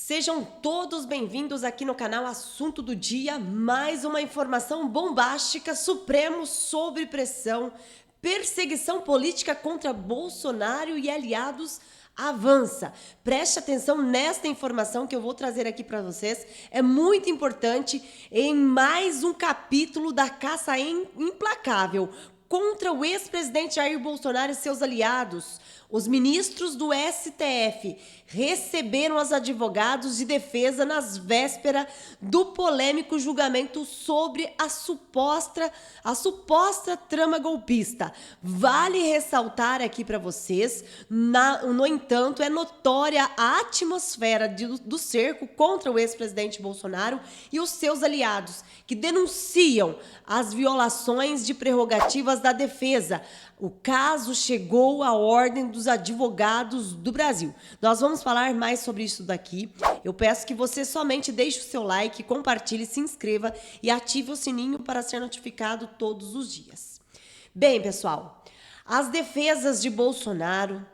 Sejam todos bem-vindos aqui no canal Assunto do Dia. Mais uma informação bombástica: Supremo sob pressão, perseguição política contra Bolsonaro e aliados avança. Preste atenção nesta informação que eu vou trazer aqui para vocês. É muito importante em mais um capítulo da caça implacável contra o ex-presidente Jair Bolsonaro e seus aliados. Os ministros do STF receberam os advogados de defesa nas vésperas do polêmico julgamento sobre a suposta trama golpista. Vale ressaltar aqui para vocês, no entanto, é notória a atmosfera do cerco contra o ex-presidente Bolsonaro e os seus aliados, que denunciam as violações de prerrogativas da defesa. O caso chegou à ordem dos advogados do Brasil. Nós vamos falar mais sobre isso daqui. Eu peço que você somente deixe o seu like, compartilhe, se inscreva e ative o sininho para ser notificado todos os dias. Bem, pessoal, as defesas de Bolsonaro,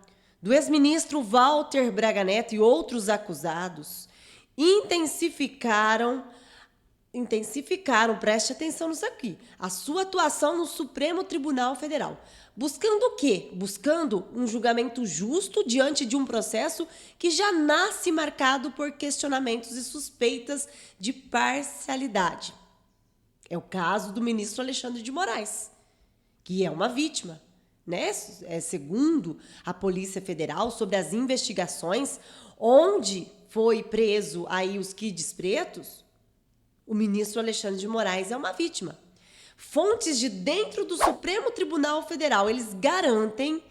do ex-ministro Walter Braga Neto e outros acusados intensificaram, preste atenção nisso aqui, a sua atuação no Supremo Tribunal Federal. Buscando o quê? Buscando um julgamento justo diante de um processo que já nasce marcado por questionamentos e suspeitas de parcialidade. É o caso do ministro Alexandre de Moraes, que é uma vítima, né? Segundo a Polícia Federal, sobre as investigações, onde foi preso aí os kids pretos, o ministro Alexandre de Moraes é uma vítima. Fontes de dentro do Supremo Tribunal Federal, eles garantem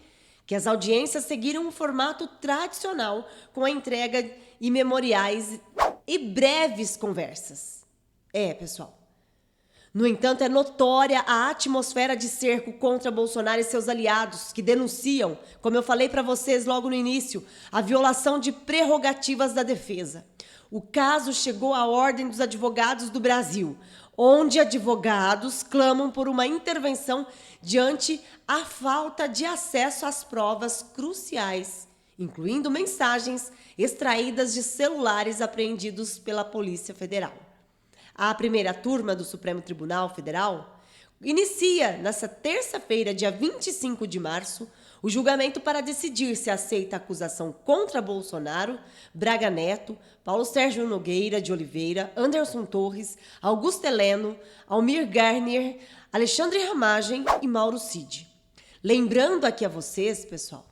que as audiências seguiram um formato tradicional, com a entrega de memoriais e breves conversas. Pessoal. No entanto, é notória a atmosfera de cerco contra Bolsonaro e seus aliados, que denunciam, como eu falei para vocês logo no início, a violação de prerrogativas da defesa. O caso chegou à ordem dos advogados do Brasil, onde advogados clamam por uma intervenção diante a falta de acesso às provas cruciais, incluindo mensagens extraídas de celulares apreendidos pela Polícia Federal. A primeira turma do Supremo Tribunal Federal inicia nesta terça-feira, dia 25 de março, o julgamento para decidir se aceita a acusação contra Bolsonaro, Braga Neto, Paulo Sérgio Nogueira de Oliveira, Anderson Torres, Augusto Heleno, Almir Garnier, Alexandre Ramagem e Mauro Cid. Lembrando aqui a vocês, pessoal,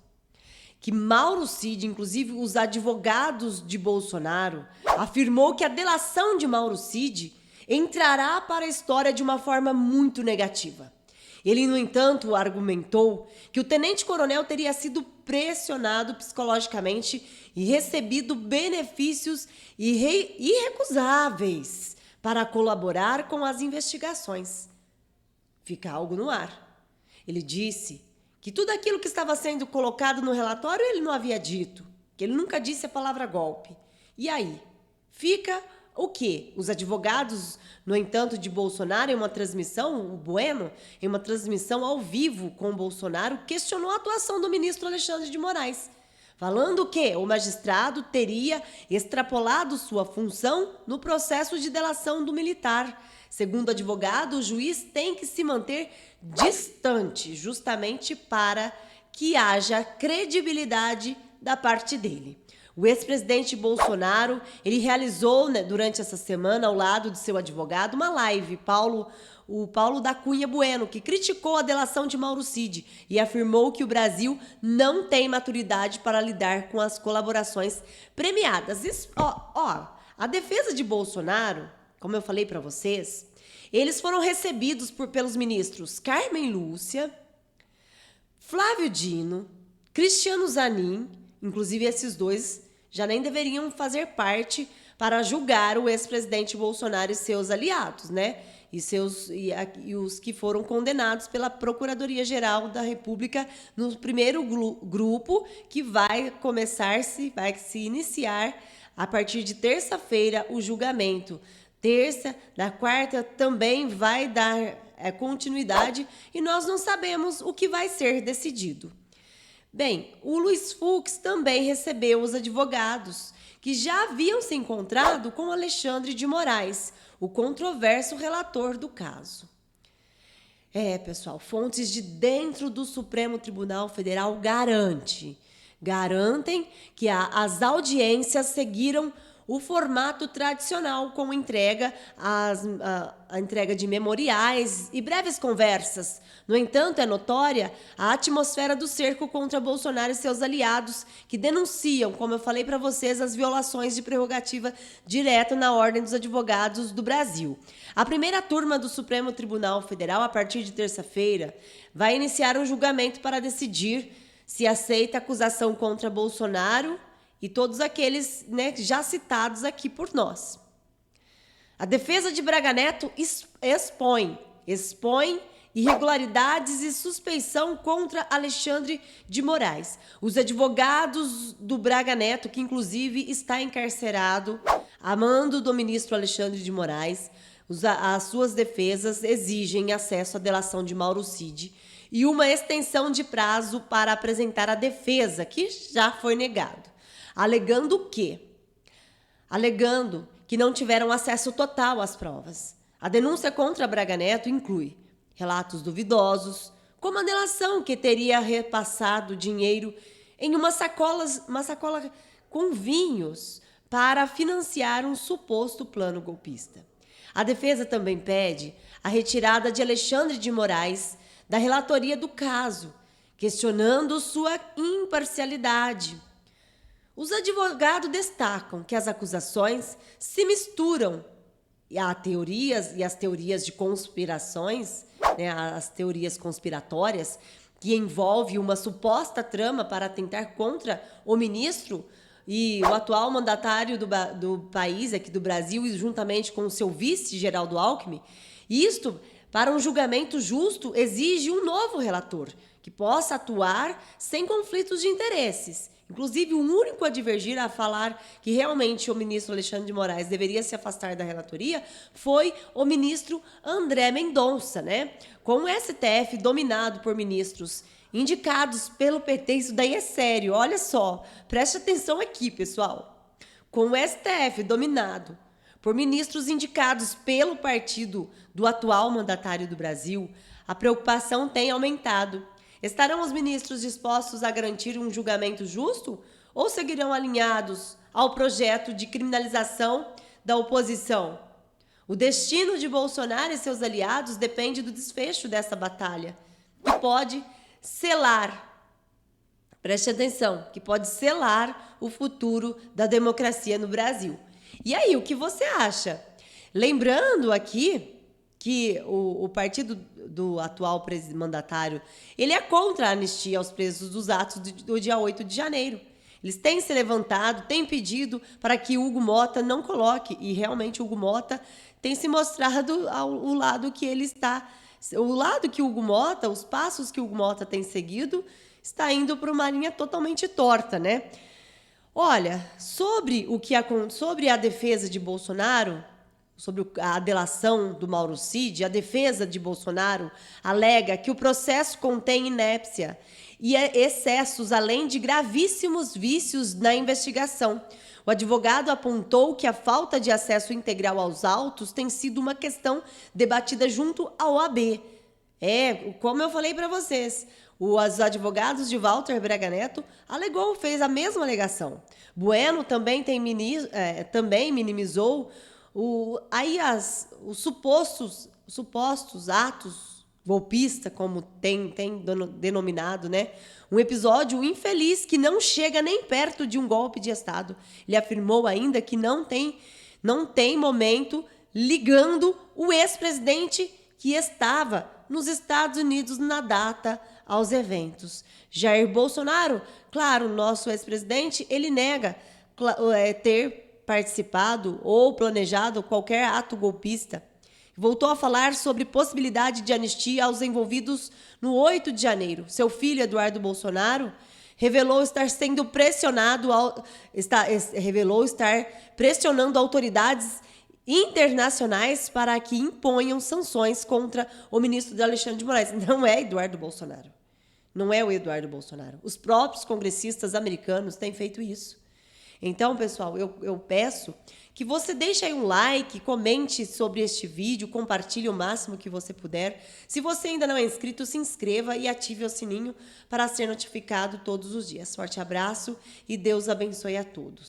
que Mauro Cid, inclusive os advogados de Bolsonaro, afirmou que a delação de Mauro Cid entrará para a história de uma forma muito negativa. Ele, no entanto, argumentou que o tenente-coronel teria sido pressionado psicologicamente e recebido benefícios irrecusáveis para colaborar com as investigações. Fica algo no ar. Ele disse que tudo aquilo que estava sendo colocado no relatório ele não havia dito, que ele nunca disse a palavra golpe. E aí? Fica o quê? Os advogados, no entanto, de Bolsonaro, em uma transmissão, o Bueno, em uma transmissão ao vivo com Bolsonaro, questionou a atuação do ministro Alexandre de Moraes, falando que o magistrado teria extrapolado sua função no processo de delação do militar. Segundo o advogado, o juiz tem que se manter distante, justamente para que haja credibilidade da parte dele. O ex-presidente Bolsonaro, ele realizou, durante essa semana, ao lado de seu advogado, uma live, o Paulo da Cunha Bueno, que criticou a delação de Mauro Cid e afirmou que o Brasil não tem maturidade para lidar com as colaborações premiadas. Isso, a defesa de Bolsonaro, como eu falei para vocês, eles foram recebidos pelos ministros Carmen Lúcia, Flávio Dino, Cristiano Zanin. Inclusive, esses dois já nem deveriam fazer parte para julgar o ex-presidente Bolsonaro e seus aliados, né? E os que foram condenados pela Procuradoria-Geral da República no primeiro grupo, que vai se iniciar a partir de terça-feira o julgamento. Na quarta também vai dar continuidade e nós não sabemos o que vai ser decidido. Bem, o Luiz Fux também recebeu os advogados que já haviam se encontrado com Alexandre de Moraes, o controverso relator do caso. Pessoal, fontes de dentro do Supremo Tribunal Federal garantem que as audiências seguiram o formato tradicional, com a entrega de memoriais e breves conversas. No entanto, é notória a atmosfera do cerco contra Bolsonaro e seus aliados, que denunciam, como eu falei para vocês, as violações de prerrogativa direta na Ordem dos Advogados do Brasil. A primeira turma do Supremo Tribunal Federal, a partir de terça-feira, vai iniciar um julgamento para decidir se aceita a acusação contra Bolsonaro e todos aqueles, né, já citados aqui por nós. A defesa de Braga Neto expõe irregularidades e suspeição contra Alexandre de Moraes. Os advogados do Braga Neto, que inclusive está encarcerado a mando do ministro Alexandre de Moraes, as suas defesas exigem acesso à delação de Mauro Cid e uma extensão de prazo para apresentar a defesa, que já foi negado. Alegando o quê? Alegando que não tiveram acesso total às provas. A denúncia contra Braga Neto inclui relatos duvidosos, como a delação que teria repassado dinheiro em uma sacola com vinhos para financiar um suposto plano golpista. A defesa também pede a retirada de Alexandre de Moraes da relatoria do caso, questionando sua imparcialidade. Os advogados destacam que as acusações se misturam as teorias de conspirações, né, as teorias conspiratórias, que envolve uma suposta trama para atentar contra o ministro e o atual mandatário do país, aqui do Brasil, e juntamente com o seu vice, Geraldo Alckmin. Isto, para um julgamento justo, exige um novo relator, que possa atuar sem conflitos de interesses. Inclusive, o único a divergir a falar que realmente o ministro Alexandre de Moraes deveria se afastar da relatoria foi o ministro André Mendonça, né? Com o STF dominado por ministros indicados pelo PT, isso daí é sério, olha só, preste atenção aqui, pessoal. Com o STF dominado por ministros indicados pelo partido do atual mandatário do Brasil, a preocupação tem aumentado. Estarão os ministros dispostos a garantir um julgamento justo ou seguirão alinhados ao projeto de criminalização da oposição? O destino de Bolsonaro e seus aliados depende do desfecho dessa batalha, que pode selar, preste atenção, que pode selar o futuro da democracia no Brasil. E aí, o que você acha? Lembrando aqui que o partido do atual mandatário, ele é contra a anistia aos presos dos atos do dia 8 de janeiro. Eles têm se levantado, têm pedido para que Hugo Motta não coloque, e realmente Hugo Motta tem se mostrado o lado que ele está, o lado que Hugo Motta, os passos que Hugo Motta tem seguido, está indo para uma linha totalmente torta, né? Olha, sobre a defesa de Bolsonaro, sobre a delação do Mauro Cid, a defesa de Bolsonaro alega que o processo contém inépcia e excessos, além de gravíssimos vícios na investigação. O advogado apontou que a falta de acesso integral aos autos tem sido uma questão debatida junto à OAB. Como eu falei para vocês, os advogados de Walter Braga Neto fez a mesma alegação. Bueno também minimizou os supostos atos golpistas, como tem denominado, né? Um episódio infeliz que não chega nem perto de um golpe de Estado. Ele afirmou ainda que não tem momento ligando o ex-presidente que estava nos Estados Unidos na data aos eventos. Jair Bolsonaro, claro, nosso ex-presidente, ele nega ter participado ou planejado qualquer ato golpista. Voltou a falar sobre possibilidade de anistia aos envolvidos no 8 de janeiro. Seu filho, Eduardo Bolsonaro, revelou estar pressionando autoridades internacionais para que imponham sanções contra o ministro Alexandre de Moraes. Não é Eduardo Bolsonaro. Não é o Eduardo Bolsonaro. Os próprios congressistas americanos têm feito isso. Então, pessoal, eu peço que você deixe aí um like, comente sobre este vídeo, compartilhe o máximo que você puder. Se você ainda não é inscrito, se inscreva e ative o sininho para ser notificado todos os dias. Forte abraço e Deus abençoe a todos.